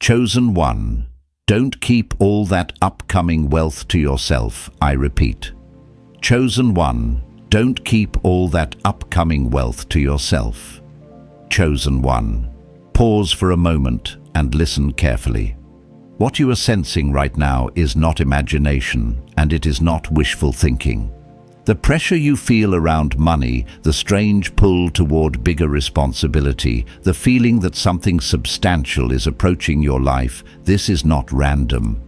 Chosen one, don't keep all that upcoming wealth to yourself, I repeat. Chosen one, don't keep all that upcoming wealth to yourself. Chosen one, pause for a moment and listen carefully. What you are sensing right now is not imagination, and it is not wishful thinking. The pressure you feel around money, the strange pull toward bigger responsibility, the feeling that something substantial is approaching your life, this is not random.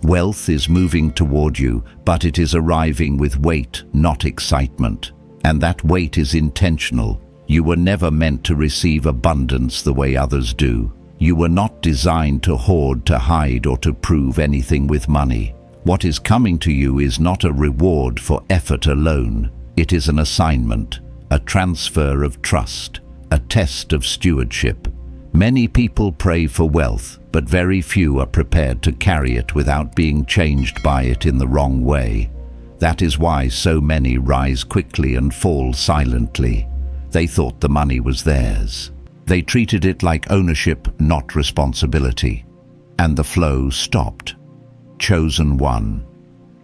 Wealth is moving toward you, but it is arriving with weight, not excitement. And that weight is intentional. You were never meant to receive abundance the way others do. You were not designed to hoard, to hide, or to prove anything with money. What is coming to you is not a reward for effort alone. It is an assignment, a transfer of trust, a test of stewardship. Many people pray for wealth, but very few are prepared to carry it without being changed by it in the wrong way. That is why so many rise quickly and fall silently. They thought the money was theirs. They treated it like ownership, not responsibility. And the flow stopped. Chosen one.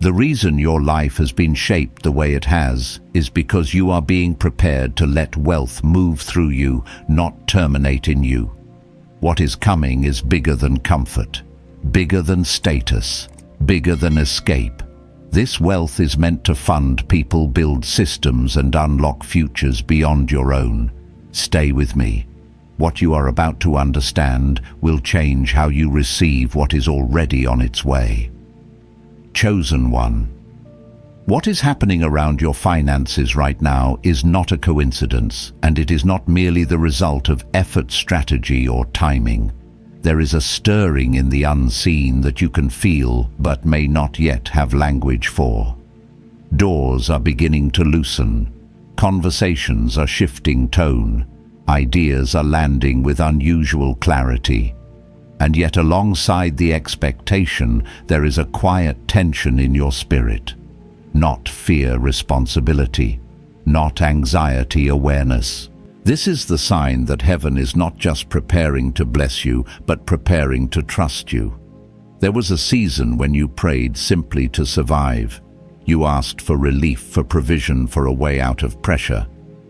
The reason your life has been shaped the way it has is because you are being prepared to let wealth move through you, not terminate in you. What is coming is bigger than comfort, bigger than status, bigger than escape. This wealth is meant to fund people, build systems, and unlock futures beyond your own. Stay with me. What you are about to understand will change how you receive what is already on its way. Chosen one. What is happening around your finances right now is not a coincidence, and it is not merely the result of effort, strategy, or timing. There is a stirring in the unseen that you can feel but may not yet have language for. Doors are beginning to loosen. Conversations are shifting tone. Ideas are landing with unusual clarity. And yet alongside the expectation, there is a quiet tension in your spirit. Not fear, responsibility. Not anxiety, awareness. This is the sign that heaven is not just preparing to bless you, but preparing to trust you. There was a season when you prayed simply to survive. You asked for relief, for provision, for a way out of pressure.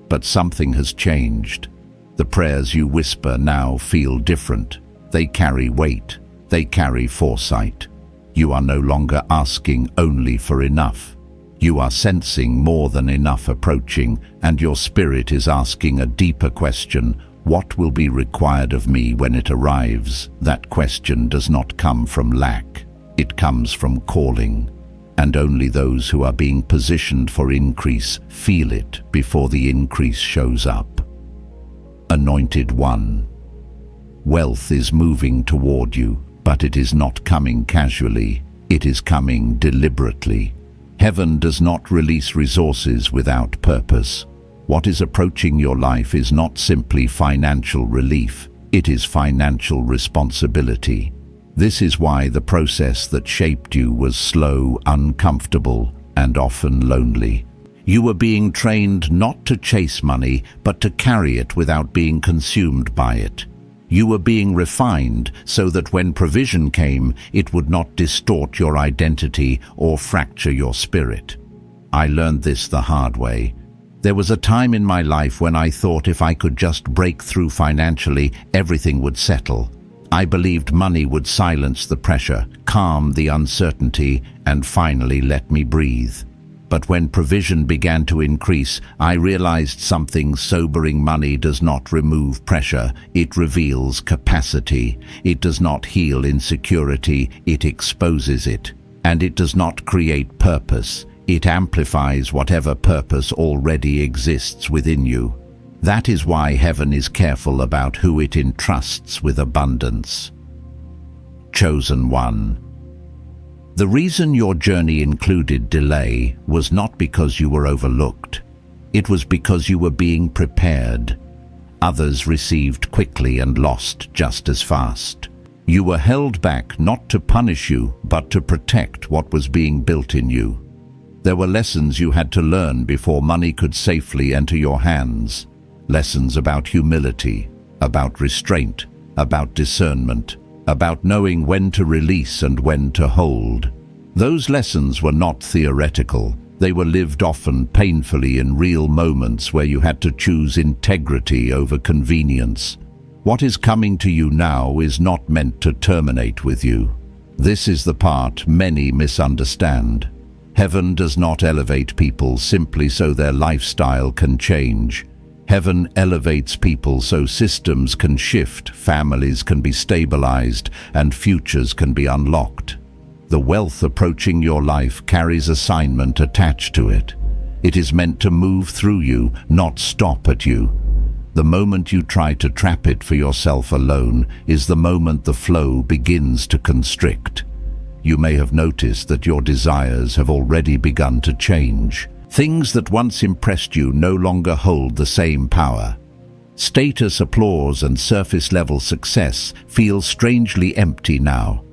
But something has changed. The prayers you whisper now feel different. They carry weight. They carry foresight. You are no longer asking only for enough. You are sensing more than enough approaching, and your spirit is asking a deeper question. What will be required of me when it arrives? That question does not come from lack. It comes from calling. And only those who are being positioned for increase feel it before the increase shows up. Anointed one. Wealth is moving toward you, but it is not coming casually. It is coming deliberately. Heaven does not release resources without purpose. What is approaching your life is not simply financial relief. It is financial responsibility. This is why the process that shaped you was slow, uncomfortable, and often lonely. You were being trained not to chase money, but to carry it without being consumed by it. You were being refined so that when provision came, it would not distort your identity or fracture your spirit. I learned this the hard way. There was a time in my life when I thought if I could just break through financially, everything would settle. I believed money would silence the pressure, calm the uncertainty, and finally let me breathe. But when provision began to increase, I realized something sobering. Money does not remove pressure, it reveals capacity. It does not heal insecurity, it exposes it. And it does not create purpose, it amplifies whatever purpose already exists within you. That is why heaven is careful about who it entrusts with abundance. Chosen one. The reason your journey included delay was not because you were overlooked. It was because you were being prepared. Others received quickly and lost just as fast. You were held back not to punish you, but to protect what was being built in you. There were lessons you had to learn before money could safely enter your hands. Lessons about humility, about restraint, about discernment. about knowing when to release and when to hold. Those lessons were not theoretical. They were lived often painfully in real moments where you had to choose integrity over convenience. What is coming to you now is not meant to terminate with you. This is the part many misunderstand. Heaven does not elevate people simply so their lifestyle can change. Heaven elevates people so systems can shift, families can be stabilized, and futures can be unlocked. The wealth approaching your life carries assignment attached to it. It is meant to move through you, not stop at you. The moment you try to trap it for yourself alone is the moment the flow begins to constrict. You may have noticed that your desires have already begun to change. Things that once impressed you no longer hold the same power. Status, applause, and surface-level success feel strangely empty now.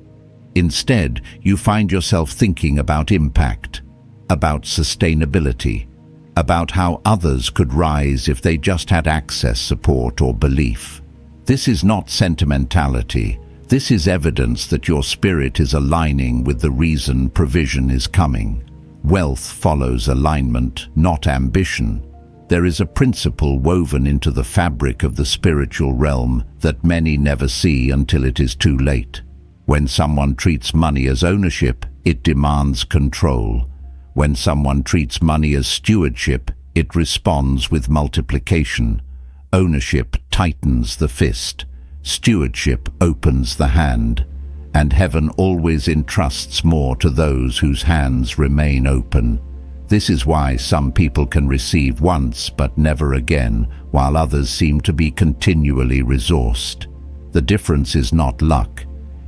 Instead, you find yourself thinking about impact, about sustainability, about how others could rise if they just had access, support, or belief. This is not sentimentality. This is evidence that your spirit is aligning with the reason provision is coming. Wealth follows alignment, not ambition. There is a principle woven into the fabric of the spiritual realm that many never see until it is too late. When someone treats money as ownership, it demands control. When someone treats money as stewardship, it responds with multiplication. Ownership tightens the fist. Stewardship opens the hand. And heaven always entrusts more to those whose hands remain open. This is why some people can receive once but never again, while others seem to be continually resourced. The difference is not luck.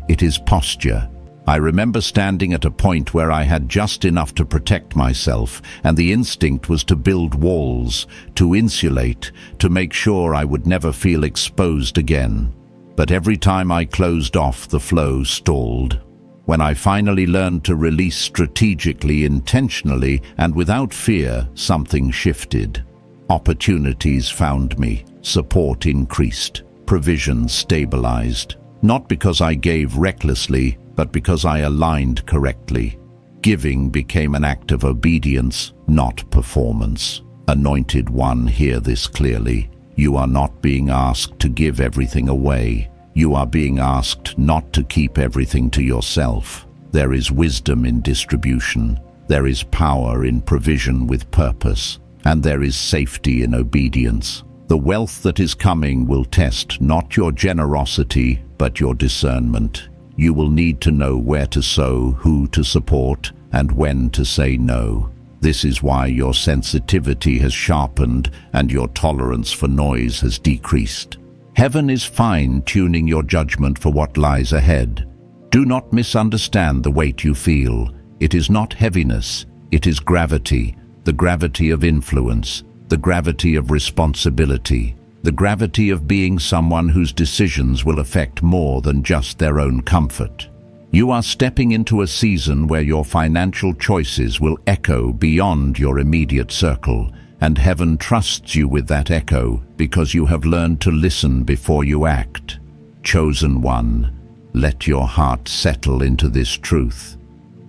It is posture. I remember standing at a point where I had just enough to protect myself, and the instinct was to build walls, to insulate, to make sure I would never feel exposed again. But every time I closed off, the flow stalled. When I finally learned to release strategically, intentionally, and without fear, something shifted. Opportunities found me, support increased, provision stabilized. Not because I gave recklessly, but because I aligned correctly. Giving became an act of obedience, not performance. Anointed one, hear this clearly. You are not being asked to give everything away. You are being asked not to keep everything to yourself. There is wisdom in distribution. There is power in provision with purpose. And there is safety in obedience. The wealth that is coming will test not your generosity, but your discernment. You will need to know where to sow, who to support, and when to say no. This is why your sensitivity has sharpened and your tolerance for noise has decreased. Heaven is fine-tuning your judgment for what lies ahead. Do not misunderstand the weight you feel. It is not heaviness, it is gravity, the gravity of influence, the gravity of responsibility, the gravity of being someone whose decisions will affect more than just their own comfort. You are stepping into a season where your financial choices will echo beyond your immediate circle, and heaven trusts you with that echo because you have learned to listen before you act. Chosen one, let your heart settle into this truth.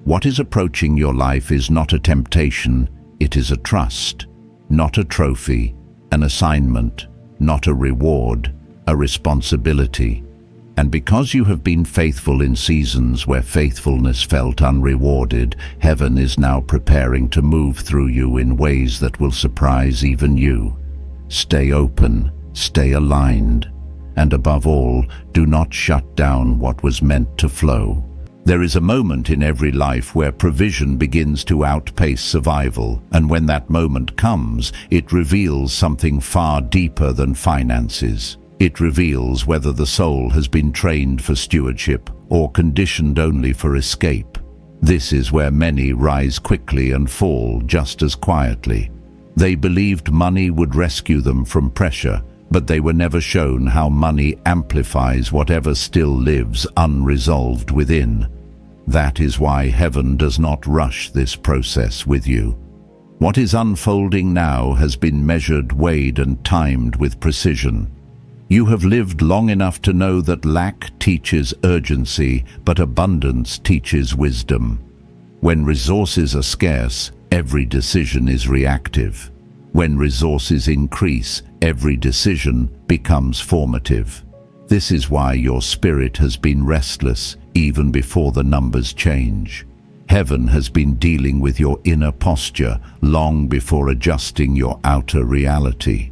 What is approaching your life is not a temptation, it is a trust, not a trophy, an assignment, not a reward, a responsibility. And because you have been faithful in seasons where faithfulness felt unrewarded, heaven is now preparing to move through you in ways that will surprise even you. Stay open, stay aligned, and above all, do not shut down what was meant to flow. There is a moment in every life where provision begins to outpace survival, and when that moment comes, it reveals something far deeper than finances. It reveals whether the soul has been trained for stewardship or conditioned only for escape. This is where many rise quickly and fall just as quietly. They believed money would rescue them from pressure, but they were never shown how money amplifies whatever still lives unresolved within. That is why heaven does not rush this process with you. What is unfolding now has been measured, weighed, and timed with precision. You have lived long enough to know that lack teaches urgency, but abundance teaches wisdom. When resources are scarce, every decision is reactive. When resources increase, every decision becomes formative. This is why your spirit has been restless even before the numbers change. Heaven has been dealing with your inner posture long before adjusting your outer reality.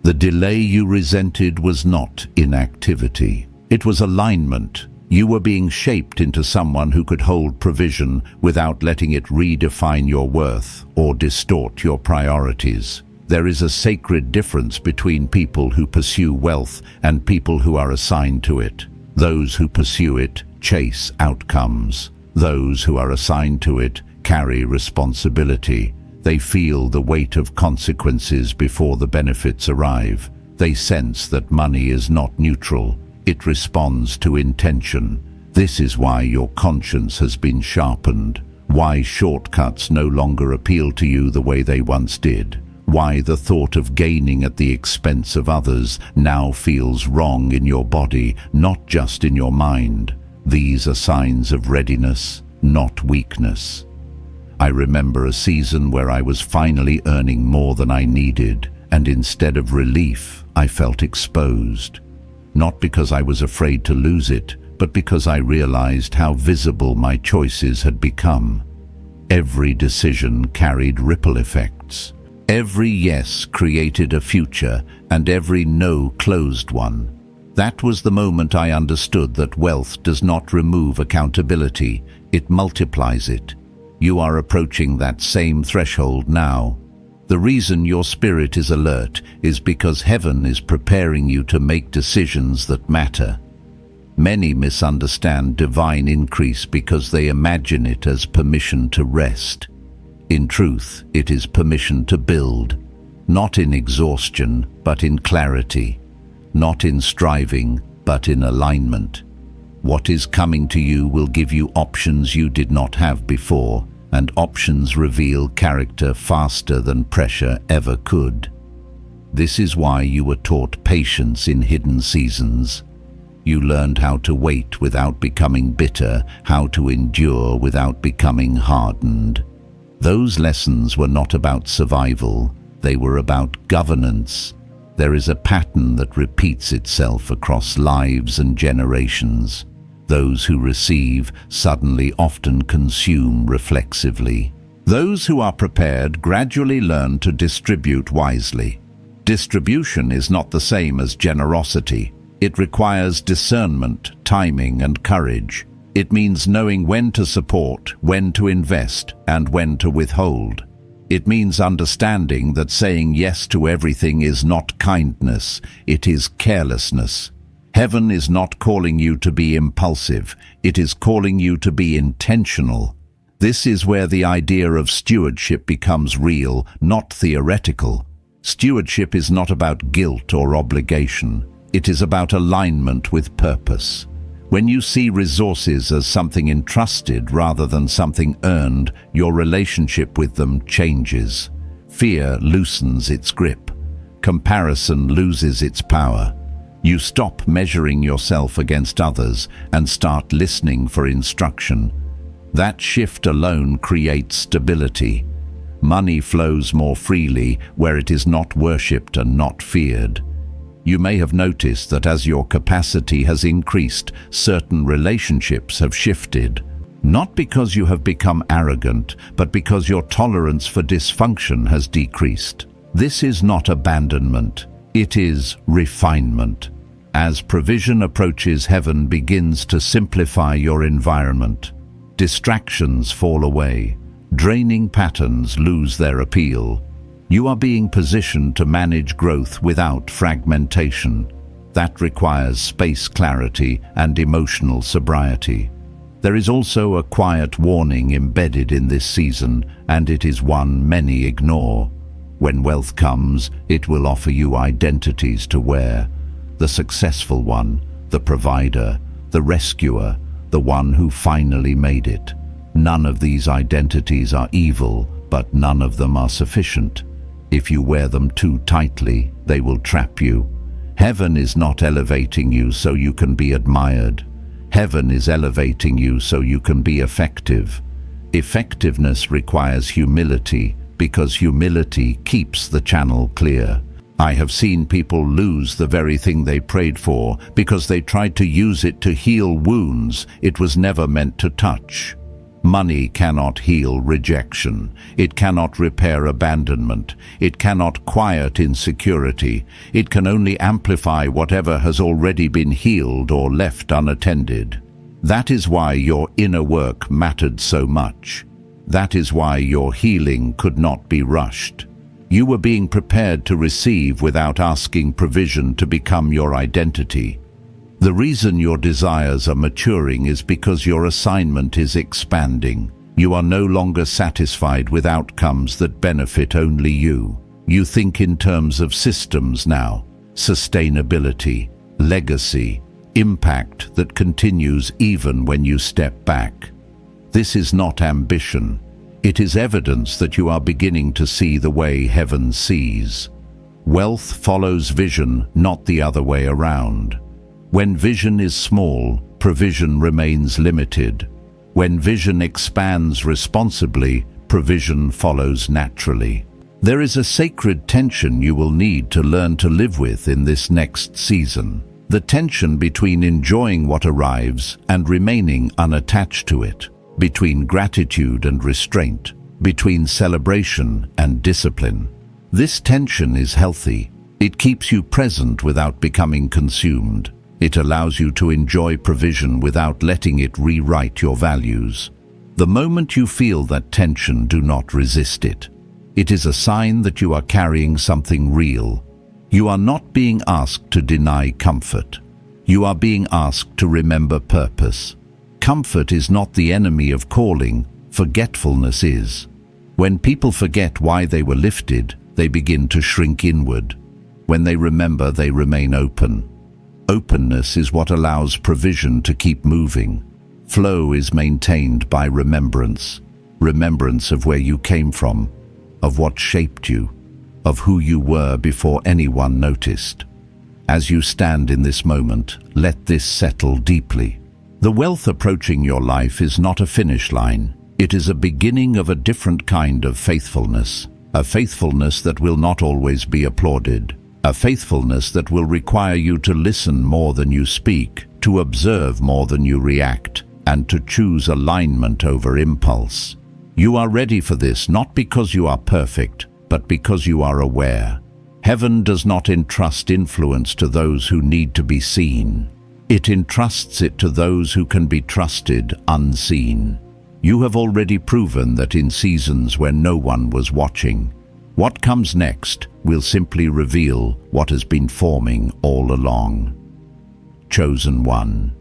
The delay you resented was not inactivity. It was alignment. You were being shaped into someone who could hold provision without letting it redefine your worth or distort your priorities. There is a sacred difference between people who pursue wealth and people who are assigned to it. Those who pursue it chase outcomes. Those who are assigned to it carry responsibility. They feel the weight of consequences before the benefits arrive. They sense that money is not neutral. It responds to intention. This is why your conscience has been sharpened, why shortcuts no longer appeal to you the way they once did, why the thought of gaining at the expense of others now feels wrong in your body, not just in your mind. These are signs of readiness, not weakness. I remember a season where I was finally earning more than I needed, and instead of relief, I felt exposed. Not because I was afraid to lose it, but because I realized how visible my choices had become. Every decision carried ripple effects. Every yes created a future, and every no closed one. That was the moment I understood that wealth does not remove accountability, it multiplies it. You are approaching that same threshold now. The reason your spirit is alert is because heaven is preparing you to make decisions that matter. Many misunderstand divine increase because they imagine it as permission to rest. In truth, it is permission to build, not in exhaustion, but in clarity, not in striving, but in alignment. What is coming to you will give you options you did not have before, and options reveal character faster than pressure ever could. This is why you were taught patience in hidden seasons. You learned how to wait without becoming bitter, how to endure without becoming hardened. Those lessons were not about survival, they were about governance. There is a pattern that repeats itself across lives and generations. Those who receive suddenly often consume reflexively. Those who are prepared gradually learn to distribute wisely. Distribution is not the same as generosity. It requires discernment, timing, and courage. It means knowing when to support, when to invest, and when to withhold. It means understanding that saying yes to everything is not kindness, it is carelessness. Heaven is not calling you to be impulsive, it is calling you to be intentional. This is where the idea of stewardship becomes real, not theoretical. Stewardship is not about guilt or obligation. It is about alignment with purpose. When you see resources as something entrusted rather than something earned, your relationship with them changes. Fear loosens its grip. Comparison loses its power. You stop measuring yourself against others and start listening for instruction. That shift alone creates stability. Money flows more freely where it is not worshipped and not feared. You may have noticed that as your capacity has increased, certain relationships have shifted. Not because you have become arrogant, but because your tolerance for dysfunction has decreased. This is not abandonment, it is refinement. As provision approaches, heaven begins to simplify your environment. Distractions fall away. Draining patterns lose their appeal. You are being positioned to manage growth without fragmentation. That requires space clarity and emotional sobriety. There is also a quiet warning embedded in this season, and it is one many ignore. When wealth comes, it will offer you identities to wear. The successful one, the provider, the rescuer, the one who finally made it. None of these identities are evil, but none of them are sufficient. If you wear them too tightly, they will trap you. Heaven is not elevating you so you can be admired. Heaven is elevating you so you can be effective. Effectiveness requires humility, because humility keeps the channel clear. I have seen people lose the very thing they prayed for because they tried to use it to heal wounds it was never meant to touch. Money cannot heal rejection. It cannot repair abandonment. It cannot quiet insecurity. It can only amplify whatever has already been healed or left unattended. That is why your inner work mattered so much. That is why your healing could not be rushed. You were being prepared to receive without asking provision to become your identity. The reason your desires are maturing is because your assignment is expanding. You are no longer satisfied with outcomes that benefit only you. You think in terms of systems now, sustainability, legacy, impact that continues even when you step back. This is not ambition. It is evidence that you are beginning to see the way heaven sees. Wealth follows vision, not the other way around. When vision is small, provision remains limited. When vision expands responsibly, provision follows naturally. There is a sacred tension you will need to learn to live with in this next season. The tension between enjoying what arrives and remaining unattached to it, between gratitude and restraint, between celebration and discipline. This tension is healthy. It keeps you present without becoming consumed. It allows you to enjoy provision without letting it rewrite your values. The moment you feel that tension, do not resist it. It is a sign that you are carrying something real. You are not being asked to deny comfort. You are being asked to remember purpose. Comfort is not the enemy of calling, forgetfulness is. When people forget why they were lifted, they begin to shrink inward. When they remember, they remain open. Openness is what allows provision to keep moving. Flow is maintained by remembrance. Remembrance of where you came from, of what shaped you, of who you were before anyone noticed. As you stand in this moment, let this settle deeply. The wealth approaching your life is not a finish line. It is a beginning of a different kind of faithfulness. A faithfulness that will not always be applauded. A faithfulness that will require you to listen more than you speak, to observe more than you react, and to choose alignment over impulse. You are ready for this not because you are perfect, but because you are aware. Heaven does not entrust influence to those who need to be seen. It entrusts it to those who can be trusted unseen. You have already proven that in seasons when no one was watching. What comes next will simply reveal what has been forming all along. Chosen one.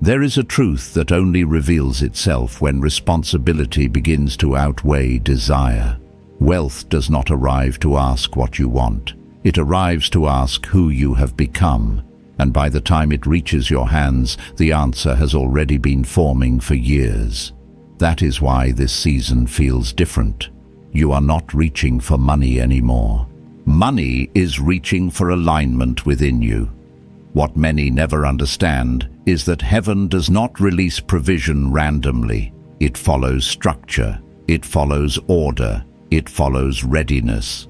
There is a truth that only reveals itself when responsibility begins to outweigh desire. Wealth does not arrive to ask what you want. It arrives to ask who you have become. And by the time it reaches your hands, the answer has already been forming for years. That is why this season feels different. You are not reaching for money anymore. Money is reaching for alignment within you. What many never understand is that heaven does not release provision randomly. It follows structure. It follows order. It follows readiness.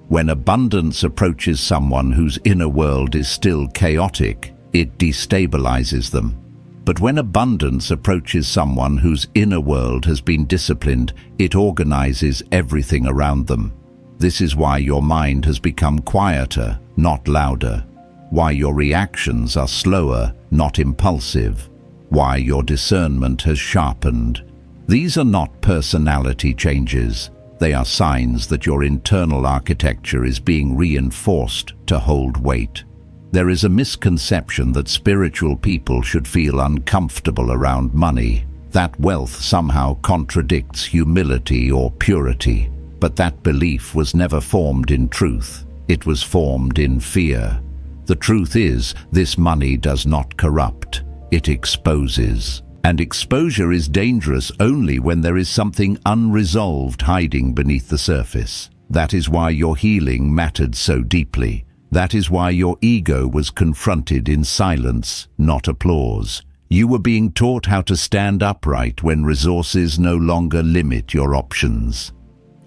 When abundance approaches someone whose inner world is still chaotic, it destabilizes them. But when abundance approaches someone whose inner world has been disciplined, it organizes everything around them. This is why your mind has become quieter, not louder. Why your reactions are slower, not impulsive. Why your discernment has sharpened. These are not personality changes. They are signs that your internal architecture is being reinforced to hold weight. There is a misconception that spiritual people should feel uncomfortable around money, that wealth somehow contradicts humility or purity. But that belief was never formed in truth. It was formed in fear. The truth is, this money does not corrupt. It exposes. And exposure is dangerous only when there is something unresolved hiding beneath the surface. That is why your healing mattered so deeply. That is why your ego was confronted in silence, not applause. You were being taught how to stand upright when resources no longer limit your options.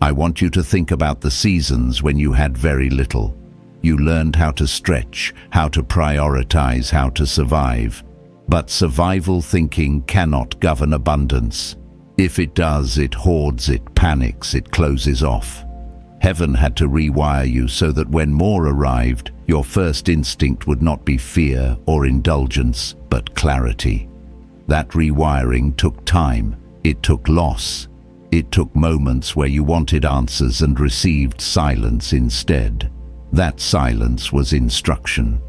I want you to think about the seasons when you had very little. You learned how to stretch, how to prioritize, how to survive. But survival thinking cannot govern abundance. If it does, it hoards, it panics, it closes off. Heaven had to rewire you so that when more arrived, your first instinct would not be fear or indulgence, but clarity. That rewiring took time. It took loss. It took moments where you wanted answers and received silence instead. That silence was instruction.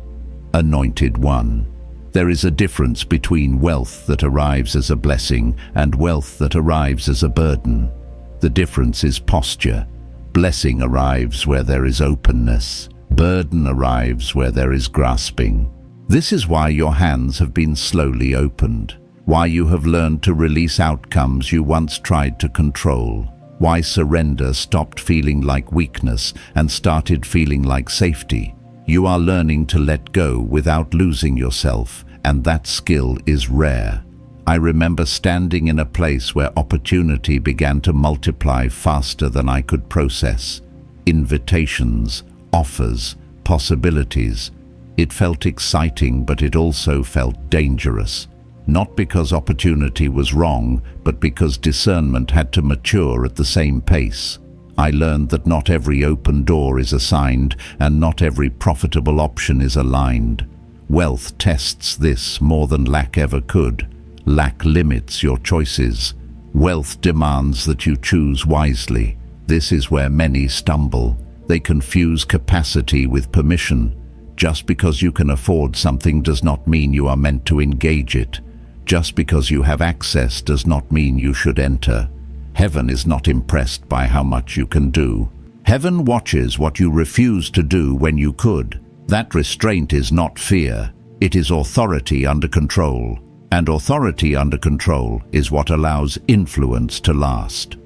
Anointed one. There is a difference between wealth that arrives as a blessing and wealth that arrives as a burden. The difference is posture. Blessing arrives where there is openness. Burden arrives where there is grasping. This is why your hands have been slowly opened. Why you have learned to release outcomes you once tried to control. Why surrender stopped feeling like weakness and started feeling like safety. You are learning to let go without losing yourself, and that skill is rare. I remember standing in a place where opportunity began to multiply faster than I could process. Invitations, offers, possibilities. It felt exciting, but it also felt dangerous. Not because opportunity was wrong, but because discernment had to mature at the same pace. I learned that not every open door is assigned, and not every profitable option is aligned. Wealth tests this more than lack ever could. Lack limits your choices. Wealth demands that you choose wisely. This is where many stumble. They confuse capacity with permission. Just because you can afford something does not mean you are meant to engage it. Just because you have access does not mean you should enter. Heaven is not impressed by how much you can do. Heaven watches what you refuse to do when you could. That restraint is not fear. It is authority under control. And authority under control is what allows influence to last.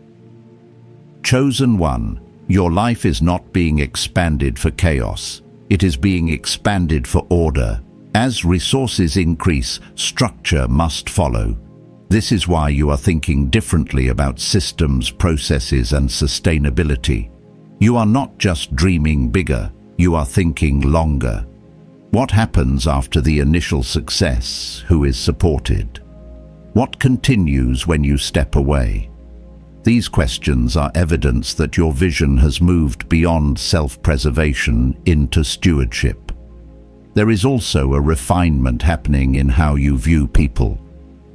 Chosen one, your life is not being expanded for chaos. It is being expanded for order. As resources increase, structure must follow. This is why you are thinking differently about systems, processes, and sustainability. You are not just dreaming bigger, you are thinking longer. What happens after the initial success? Who is supported? What continues when you step away? These questions are evidence that your vision has moved beyond self-preservation into stewardship. There is also a refinement happening in how you view people.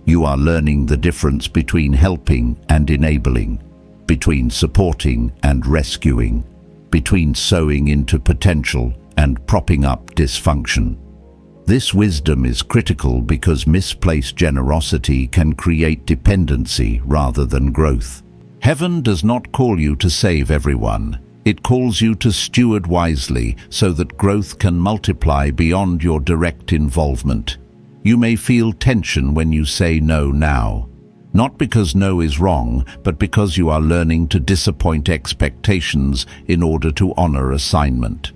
You are learning the difference between helping and enabling, between supporting and rescuing, between sowing into potential and propping up dysfunction. This wisdom is critical because misplaced generosity can create dependency rather than growth. Heaven does not call you to save everyone. It calls you to steward wisely so that growth can multiply beyond your direct involvement. You may feel tension when you say no now. Not because no is wrong, but because you are learning to disappoint expectations in order to honor assignment.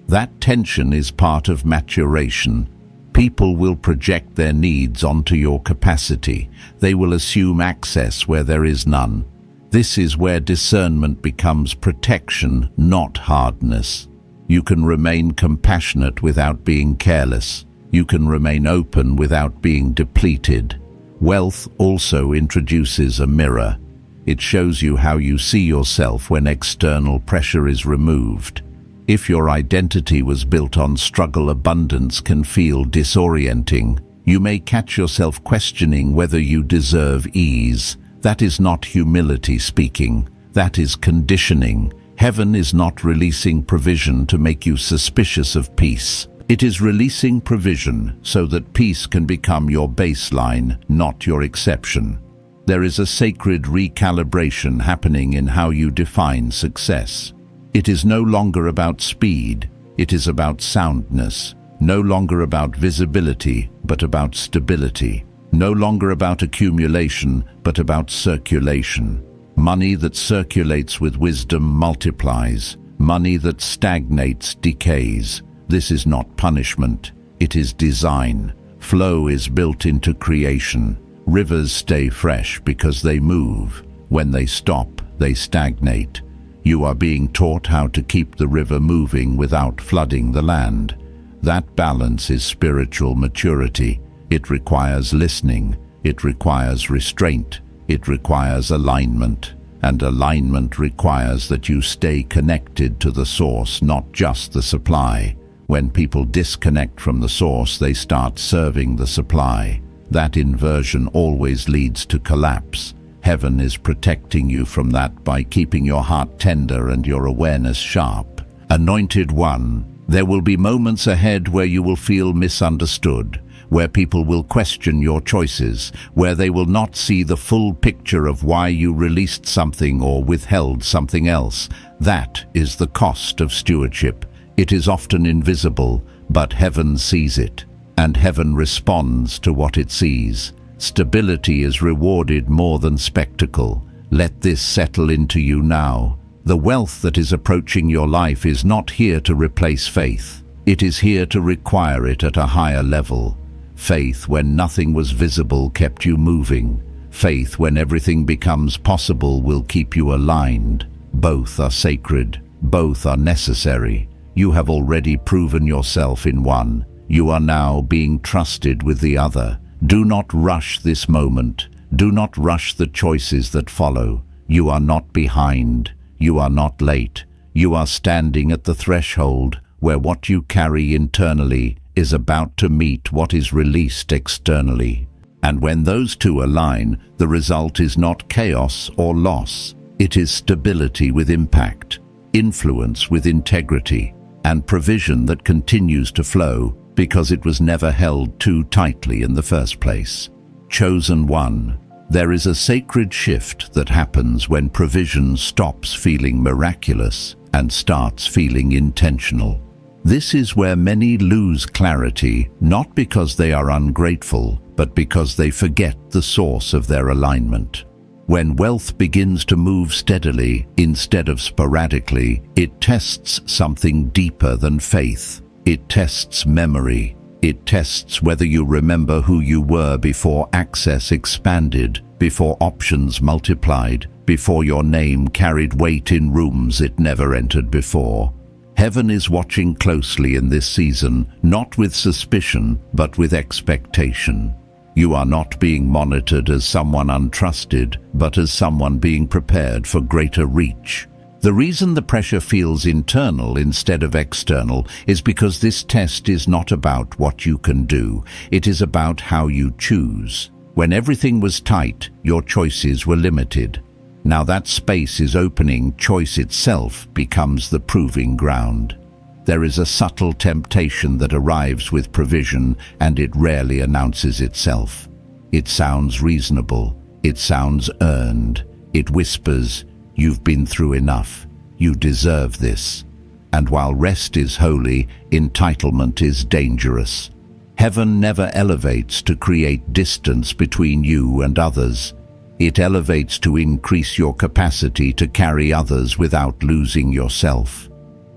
That tension is part of maturation. People will project their needs onto your capacity. They will assume access where there is none. This is where discernment becomes protection, not hardness. You can remain compassionate without being careless. You can remain open without being depleted. Wealth also introduces a mirror. It shows you how you see yourself when external pressure is removed. If your identity was built on struggle, abundance can feel disorienting. You may catch yourself questioning whether you deserve ease. That is not humility speaking. That is conditioning. Heaven is not releasing provision to make you suspicious of peace. It is releasing provision so that peace can become your baseline, not your exception. There is a sacred recalibration happening in how you define success. It is no longer about speed, it is about soundness. No longer about visibility, but about stability. No longer about accumulation, but about circulation. Money that circulates with wisdom multiplies. Money that stagnates decays. This is not punishment, it is design. Flow is built into creation. Rivers stay fresh because they move. When they stop, they stagnate. You are being taught how to keep the river moving without flooding the land. That balance is spiritual maturity. It requires listening. It requires restraint. It requires alignment. And alignment requires that you stay connected to the source, not just the supply. When people disconnect from the source, they start serving the supply. That inversion always leads to collapse. Heaven is protecting you from that by keeping your heart tender and your awareness sharp. Anointed One, there will be moments ahead where you will feel misunderstood, where people will question your choices, where they will not see the full picture of why you released something or withheld something else. That is the cost of stewardship. It is often invisible, but heaven sees it, and heaven responds to what it sees. Stability is rewarded more than spectacle. Let this settle into you now. The wealth that is approaching your life is not here to replace faith. It is here to require it at a higher level. Faith when nothing was visible kept you moving. Faith when everything becomes possible will keep you aligned. Both are sacred. Both are necessary. You have already proven yourself in one. You are now being trusted with the other. Do not rush this moment. Do not rush the choices that follow. You are not behind. You are not late. You are standing at the threshold where what you carry internally is about to meet what is released externally. And when those two align, the result is not chaos or loss. It is stability with impact, influence with integrity, and provision that continues to flow because it was never held too tightly in the first place. Chosen One, there is a sacred shift that happens when provision stops feeling miraculous and starts feeling intentional. This is where many lose clarity, not because they are ungrateful, but because they forget the source of their alignment. When wealth begins to move steadily instead of sporadically, it tests something deeper than faith. It tests memory. It tests whether you remember who you were before access expanded, before options multiplied, before your name carried weight in rooms it never entered before. Heaven is watching closely in this season, not with suspicion, but with expectation. You are not being monitored as someone untrusted, but as someone being prepared for greater reach. The reason the pressure feels internal instead of external is because this test is not about what you can do. It is about how you choose. When everything was tight, your choices were limited. Now that space is opening, choice itself becomes the proving ground. There is a subtle temptation that arrives with provision, and it rarely announces itself. It sounds reasonable. It sounds earned. It whispers, "You've been through enough. You deserve this." And while rest is holy, entitlement is dangerous. Heaven never elevates to create distance between you and others. It elevates to increase your capacity to carry others without losing yourself.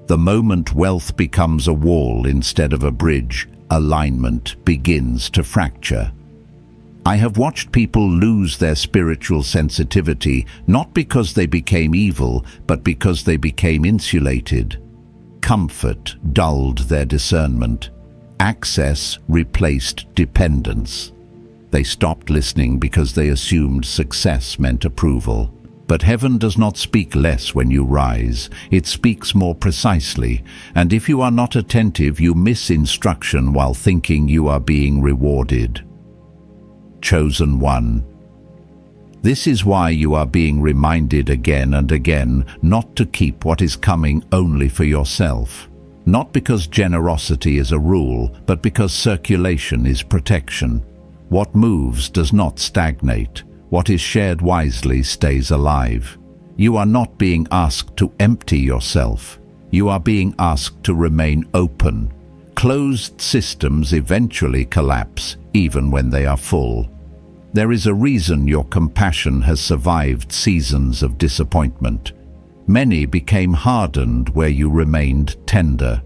The moment wealth becomes a wall instead of a bridge, alignment begins to fracture. I have watched people lose their spiritual sensitivity, not because they became evil, but because they became insulated. Comfort dulled their discernment. Access replaced dependence. They stopped listening because they assumed success meant approval. But heaven does not speak less when you rise. It speaks more precisely, and if you are not attentive, you miss instruction while thinking you are being rewarded. Chosen One. This is why you are being reminded again and again not to keep what is coming only for yourself. Not because generosity is a rule, but because circulation is protection. What moves does not stagnate. What is shared wisely stays alive. You are not being asked to empty yourself. You are being asked to remain open. Closed systems eventually collapse, even when they are full. There is a reason your compassion has survived seasons of disappointment. Many became hardened where you remained tender.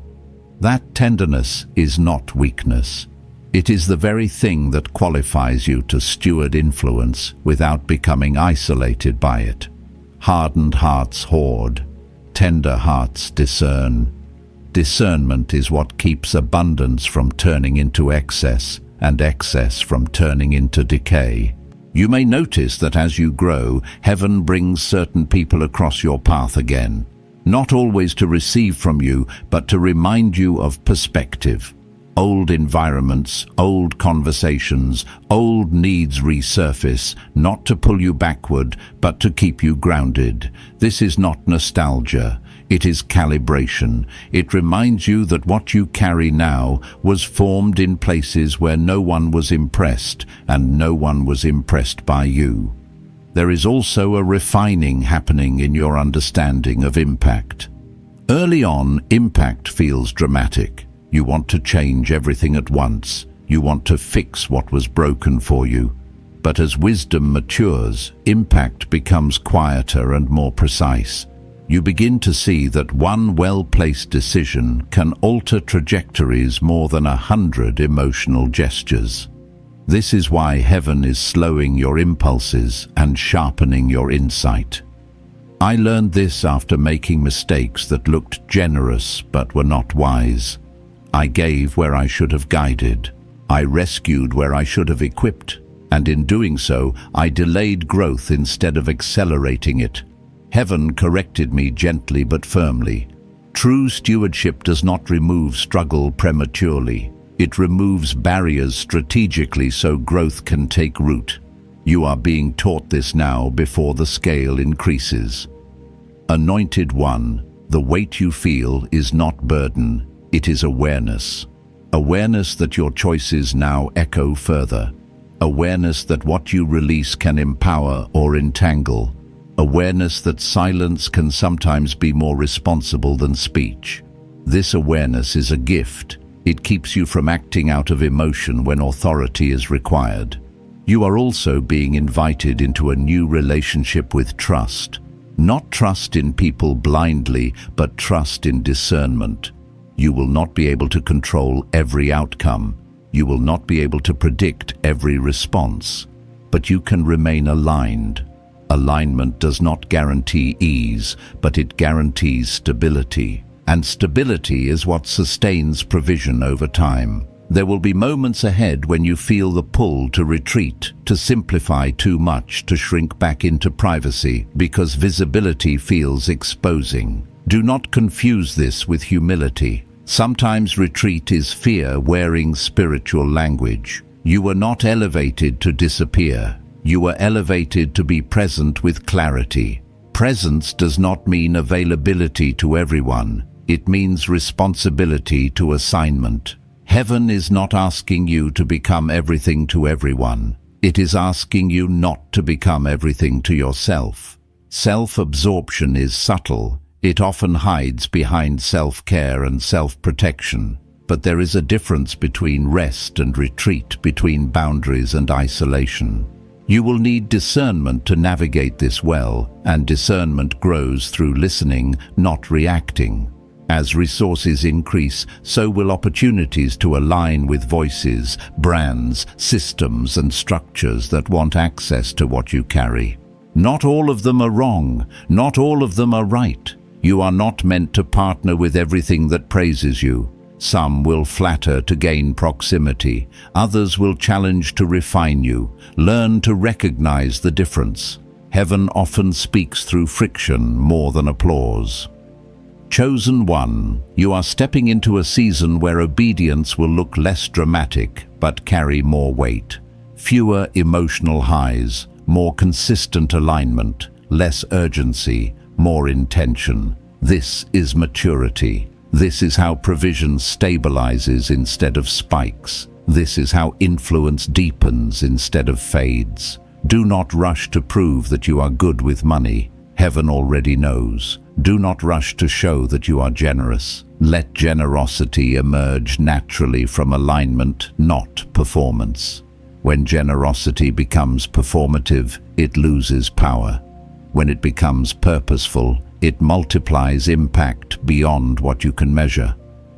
That tenderness is not weakness. It is the very thing that qualifies you to steward influence without becoming isolated by it. Hardened hearts hoard, tender hearts discern. Discernment is what keeps abundance from turning into excess, and excess from turning into decay. You may notice that as you grow, heaven brings certain people across your path again, not always to receive from you, but to remind you of perspective. Old environments, old conversations, old needs resurface, not to pull you backward, but to keep you grounded. This is not nostalgia. It is calibration. It reminds you that what you carry now was formed in places where no one was impressed, and no one was impressed by you. There is also a refining happening in your understanding of impact. Early on, impact feels dramatic. You want to change everything at once. You want to fix what was broken for you. But as wisdom matures, impact becomes quieter and more precise. You begin to see that one well-placed decision can alter trajectories more than 100 emotional gestures. This is why heaven is slowing your impulses and sharpening your insight. I learned this after making mistakes that looked generous but were not wise. I gave where I should have guided. I rescued where I should have equipped. And in doing so, I delayed growth instead of accelerating it. Heaven corrected me gently but firmly. True stewardship does not remove struggle prematurely. It removes barriers strategically so growth can take root. You are being taught this now before the scale increases. Anointed one, the weight you feel is not burden. It is awareness. Awareness that your choices now echo further. Awareness that what you release can empower or entangle. Awareness that silence can sometimes be more responsible than speech. This awareness is a gift. It keeps you from acting out of emotion when authority is required. You are also being invited into a new relationship with trust. Not trust in people blindly, but trust in discernment. You will not be able to control every outcome. You will not be able to predict every response. But you can remain aligned. Alignment does not guarantee ease, but it guarantees stability. And stability is what sustains provision over time. There will be moments ahead when you feel the pull to retreat, to simplify too much, to shrink back into privacy, because visibility feels exposing. Do not confuse this with humility. Sometimes retreat is fear wearing spiritual language. You were not elevated to disappear. You were elevated to be present with clarity. Presence does not mean availability to everyone. It means responsibility to assignment. Heaven is not asking you to become everything to everyone. It is asking you not to become everything to yourself. Self-absorption is subtle. It often hides behind self-care and self-protection. But there is a difference between rest and retreat, between boundaries and isolation. You will need discernment to navigate this well, and discernment grows through listening, not reacting. As resources increase, so will opportunities to align with voices, brands, systems, and structures that want access to what you carry. Not all of them are wrong. Not all of them are right. You are not meant to partner with everything that praises you. Some will flatter to gain proximity. Others will challenge to refine you. Learn to recognize the difference. Heaven often speaks through friction more than applause. Chosen one, you are stepping into a season where obedience will look less dramatic but carry more weight. Fewer emotional highs, more consistent alignment, less urgency, more intention. This is maturity. This is how provision stabilizes instead of spikes. This is how influence deepens instead of fades. Do not rush to prove that you are good with money. Heaven already knows. Do not rush to show that you are generous. Let generosity emerge naturally from alignment, not performance. When generosity becomes performative, it loses power. When it becomes purposeful, it multiplies impact beyond what you can measure.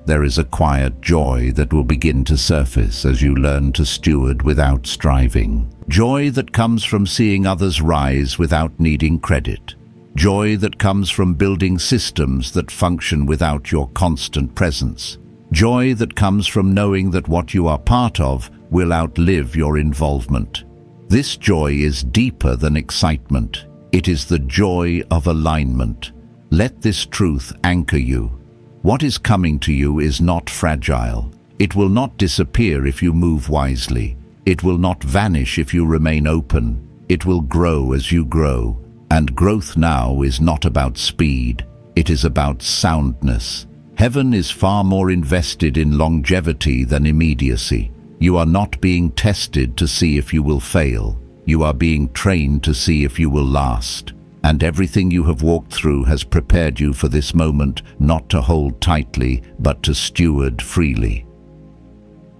There is a quiet joy that will begin to surface as you learn to steward without striving. Joy that comes from seeing others rise without needing credit. Joy that comes from building systems that function without your constant presence. Joy that comes from knowing that what you are part of will outlive your involvement. This joy is deeper than excitement. It is the joy of alignment. Let this truth anchor you. What is coming to you is not fragile. It will not disappear if you move wisely. It will not vanish if you remain open. It will grow as you grow. And growth now is not about speed. It is about soundness. Heaven is far more invested in longevity than immediacy. You are not being tested to see if you will fail. You are being trained to see if you will last. And everything you have walked through has prepared you for this moment, not to hold tightly, but to steward freely.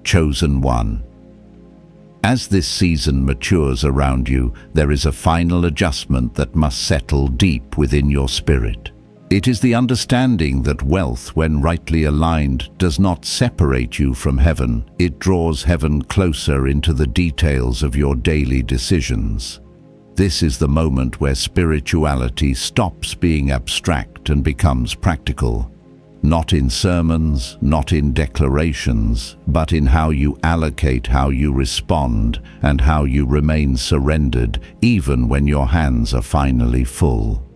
Chosen one. As this season matures around you, there is a final adjustment that must settle deep within your spirit. It is the understanding that wealth, when rightly aligned, does not separate you from heaven. It draws heaven closer into the details of your daily decisions. This is the moment where spirituality stops being abstract and becomes practical. Not in sermons, not in declarations, but in how you allocate, how you respond, and how you remain surrendered, even when your hands are finally full.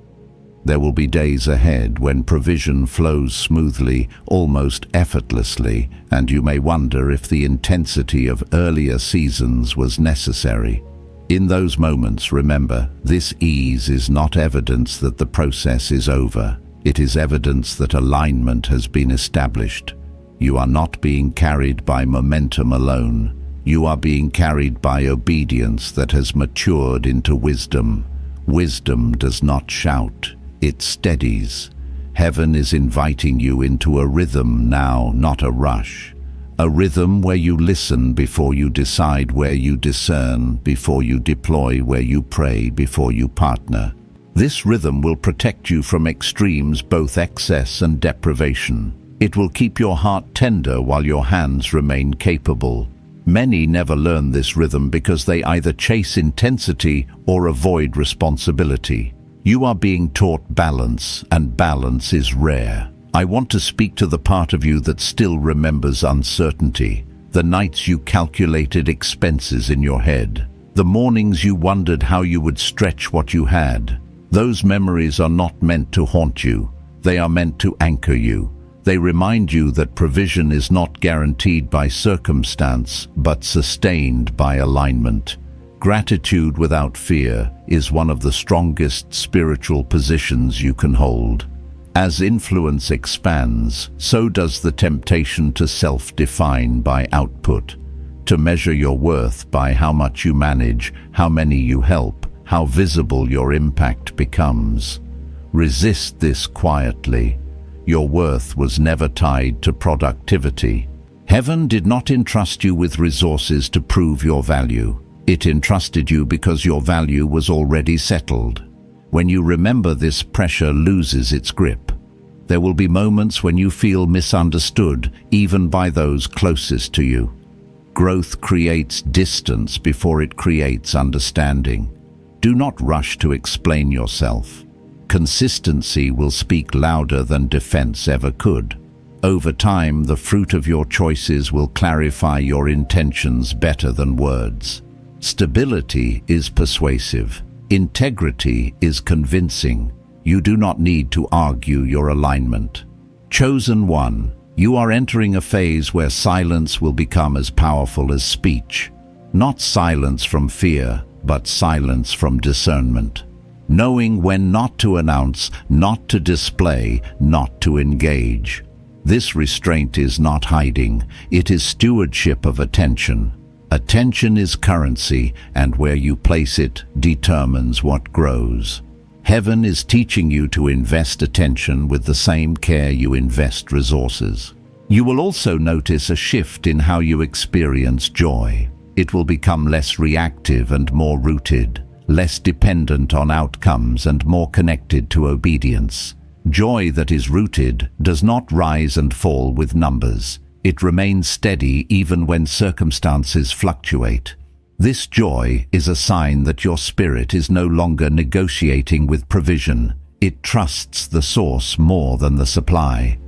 There will be days ahead when provision flows smoothly, almost effortlessly, and you may wonder if the intensity of earlier seasons was necessary. In those moments, remember, this ease is not evidence that the process is over. It is evidence that alignment has been established. You are not being carried by momentum alone. You are being carried by obedience that has matured into wisdom. Wisdom does not shout. It steadies. Heaven is inviting you into a rhythm now, not a rush. A rhythm where you listen before you decide, where you discern before you deploy, where you pray before you partner. This rhythm will protect you from extremes, both excess and deprivation. It will keep your heart tender while your hands remain capable. Many never learn this rhythm because they either chase intensity or avoid responsibility. You are being taught balance, and balance is rare. I want to speak to the part of you that still remembers uncertainty, the nights you calculated expenses in your head, the mornings you wondered how you would stretch what you had. Those memories are not meant to haunt you. They are meant to anchor you. They remind you that provision is not guaranteed by circumstance, but sustained by alignment. Gratitude without fear is one of the strongest spiritual positions you can hold. As influence expands, so does the temptation to self-define by output, to measure your worth by how much you manage, how many you help, how visible your impact becomes. Resist this quietly. Your worth was never tied to productivity. Heaven did not entrust you with resources to prove your value. It entrusted you because your value was already settled. When you remember this, pressure loses its grip. There will be moments when you feel misunderstood, even by those closest to you. Growth creates distance before it creates understanding. Do not rush to explain yourself. Consistency will speak louder than defense ever could. Over time, the fruit of your choices will clarify your intentions better than words. Stability is persuasive. Integrity is convincing. You do not need to argue your alignment. Chosen one, you are entering a phase where silence will become as powerful as speech. Not silence from fear, but silence from discernment. Knowing when not to announce, not to display, not to engage. This restraint is not hiding, it is stewardship of attention. Attention is currency, and where you place it determines what grows. Heaven is teaching you to invest attention with the same care you invest resources. You will also notice a shift in how you experience joy. It will become less reactive and more rooted, less dependent on outcomes and more connected to obedience. Joy that is rooted does not rise and fall with numbers. It remains steady even when circumstances fluctuate. This joy is a sign that your spirit is no longer negotiating with provision. It trusts the source more than the supply.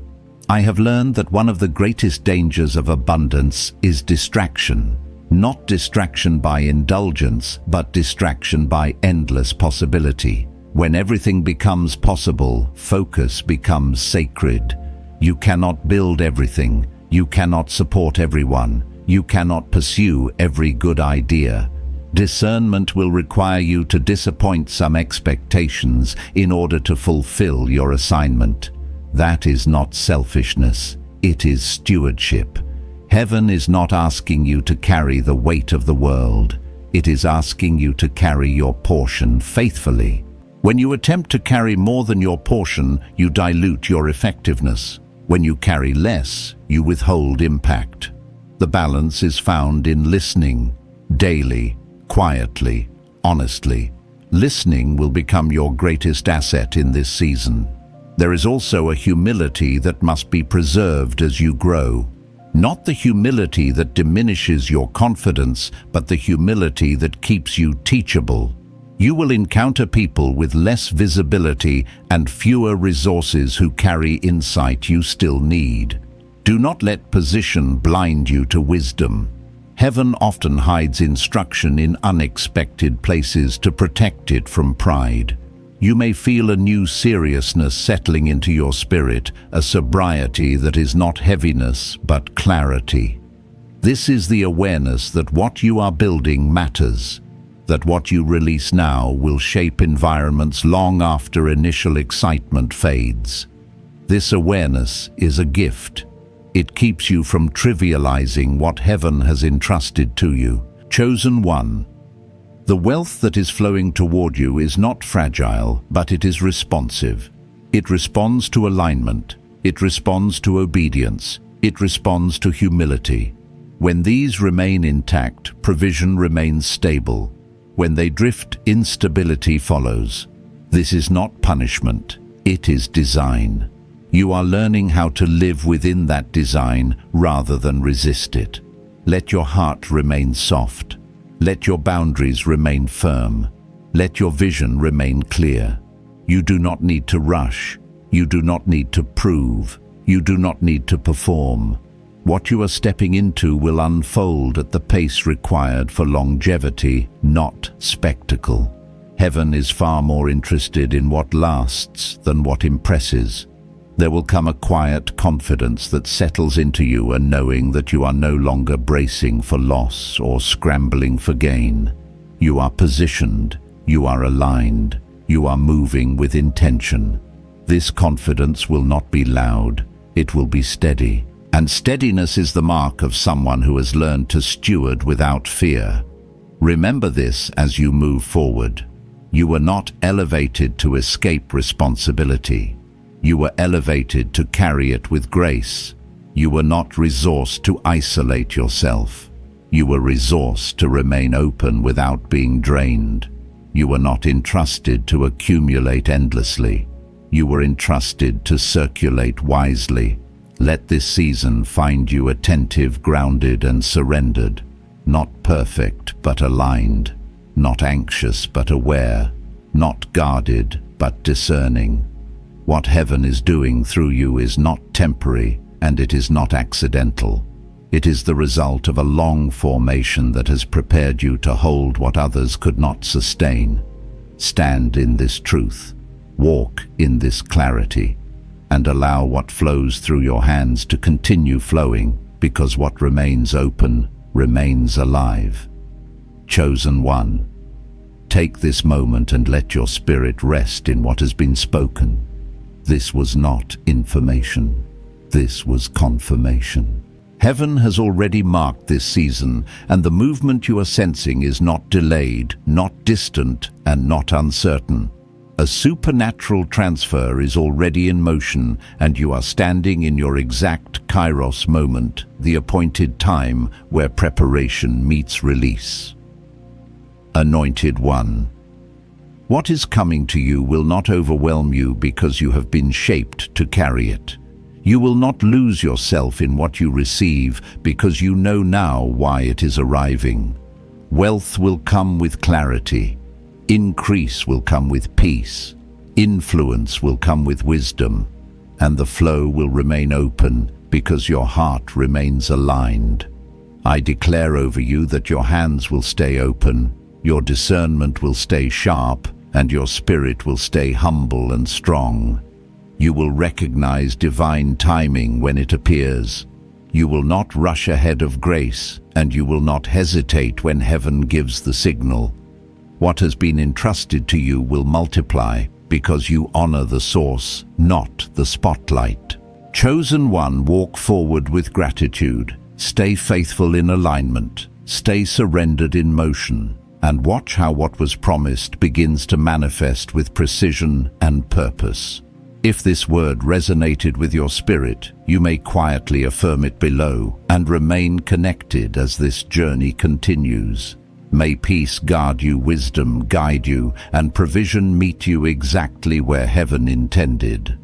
I have learned that one of the greatest dangers of abundance is distraction. Not distraction by indulgence, but distraction by endless possibility. When everything becomes possible, focus becomes sacred. You cannot build everything. You cannot support everyone. You cannot pursue every good idea. Discernment will require you to disappoint some expectations in order to fulfill your assignment. That is not selfishness. It is stewardship. Heaven is not asking you to carry the weight of the world. It is asking you to carry your portion faithfully. When you attempt to carry more than your portion, you dilute your effectiveness. When you carry less, you withhold impact. The balance is found in listening, daily, quietly, honestly. Listening will become your greatest asset in this season. There is also a humility that must be preserved as you grow. Not the humility that diminishes your confidence, but the humility that keeps you teachable. You will encounter people with less visibility and fewer resources who carry insight you still need. Do not let position blind you to wisdom. Heaven often hides instruction in unexpected places to protect it from pride. You may feel a new seriousness settling into your spirit, a sobriety that is not heaviness but clarity. This is the awareness that what you are building matters, that what you release now will shape environments long after initial excitement fades. This awareness is a gift. It keeps you from trivializing what heaven has entrusted to you. Chosen one. The wealth that is flowing toward you is not fragile, but it is responsive. It responds to alignment. It responds to obedience. It responds to humility. When these remain intact, provision remains stable. When they drift, instability follows. This is not punishment. It is design. You are learning how to live within that design rather than resist it. Let your heart remain soft. Let your boundaries remain firm. Let your vision remain clear. You do not need to rush. You do not need to prove. You do not need to perform. What you are stepping into will unfold at the pace required for longevity, not spectacle. Heaven is far more interested in what lasts than what impresses. There will come a quiet confidence that settles into you, a knowing that you are no longer bracing for loss or scrambling for gain. You are positioned, you are aligned, you are moving with intention. This confidence will not be loud, it will be steady. And steadiness is the mark of someone who has learned to steward without fear. Remember this as you move forward. You were not elevated to escape responsibility. You were elevated to carry it with grace. You were not resourced to isolate yourself. You were resourced to remain open without being drained. You were not entrusted to accumulate endlessly. You were entrusted to circulate wisely. Let this season find you attentive, grounded, and surrendered. Not perfect, but aligned. Not anxious, but aware. Not guarded, but discerning. What heaven is doing through you is not temporary, and it is not accidental. It is the result of a long formation that has prepared you to hold what others could not sustain. Stand in this truth. Walk in this clarity. And allow what flows through your hands to continue flowing, because what remains open remains alive. Chosen one. Take this moment and let your spirit rest in what has been spoken. This was not information. This was confirmation. Heaven has already marked this season, and the movement you are sensing is not delayed, not distant, and not uncertain. A supernatural transfer is already in motion, and you are standing in your exact kairos moment, the appointed time where preparation meets release. Anointed one. What is coming to you will not overwhelm you because you have been shaped to carry it. You will not lose yourself in what you receive because you know now why it is arriving. Wealth will come with clarity. Increase will come with peace. Influence will come with wisdom. And the flow will remain open because your heart remains aligned. I declare over you that your hands will stay open, your discernment will stay sharp, and your spirit will stay humble and strong. You will recognize divine timing when it appears. You will not rush ahead of grace, and you will not hesitate when heaven gives the signal. What has been entrusted to you will multiply because you honor the source, not the spotlight. Chosen one, walk forward with gratitude. Stay faithful in alignment. Stay surrendered in motion. And watch how what was promised begins to manifest with precision and purpose. If this word resonated with your spirit, you may quietly affirm it below and remain connected as this journey continues. May peace guard you, wisdom guide you, and provision meet you exactly where heaven intended.